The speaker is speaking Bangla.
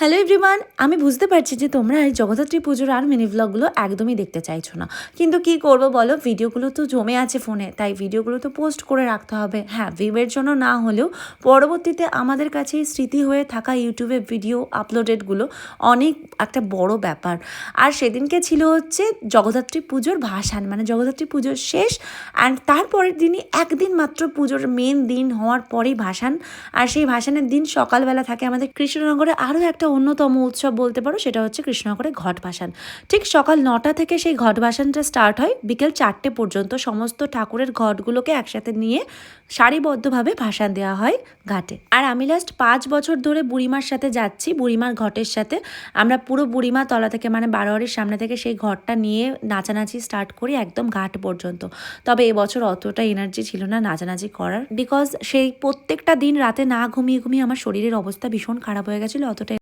হ্যালো এভরিওয়ান, আমি বুঝতে পারছি যে তোমরা এই জগদ্ধাত্রী পুজোর আর মিনি ব্লগগুলো একদমই দেখতে চাইছো না। কিন্তু কি করব বলো, ভিডিওগুলো তো জমে আছে ফোনে, তাই ভিডিওগুলো তো পোস্ট করে রাখতে হবে। হ্যাঁ, ভিউয়ের জন্য না হলেও পরবর্তীতে আমাদের কাছে স্মৃতি হয়ে থাকা ইউটিউবে ভিডিও আপলোডেডগুলো অনেক একটা বড় ব্যাপার। আর সেদিনকে ছিল হচ্ছে জগদ্ধাত্রী পুজোর ভাসান, মানে জগদ্ধাত্রী পুজোর শেষ অ্যান্ড তারপরের দিনই একদিন মাত্র পুজোর মেন দিন হওয়ার পরেই ভাসান। আর সেই ভাসানের দিন সকালবেলা থাকে আমাদের কৃষ্ণনগরে আরও একটা অন্যতম উৎসব বলতে পারো, সেটা হচ্ছে কৃষ্ণনগরে ঘট ভাসান। ঠিক সকাল 9টা থেকে সেই ঘট ভাসানটা স্টার্ট হয়, বিকেল 4টে পর্যন্ত সমস্ত ঠাকুরের ঘটগুলোকে একসাথে নিয়ে সারিবদ্ধভাবে ভাসান দেওয়া হয় ঘাটে। আর আমি লাস্ট 5 বছর ধরে বুড়িমার সাথে যাচ্ছি, বুড়িমার ঘটের সাথে। আমরা পুরো বুড়িমা তলা থেকে মানে বারোয়ারির সামনে থেকে সেই ঘটটা নিয়ে নাচানাচি স্টার্ট করি একদম ঘাট পর্যন্ত। তবে এবছর অতটা এনার্জি ছিল না নাচানাচি করার, বিকজ সেই প্রত্যেকটা দিন রাতে না ঘুমিয়ে ঘুমিয়ে আমার শরীরের অবস্থা ভীষণ খারাপ হয়ে গেছিলো, অতটা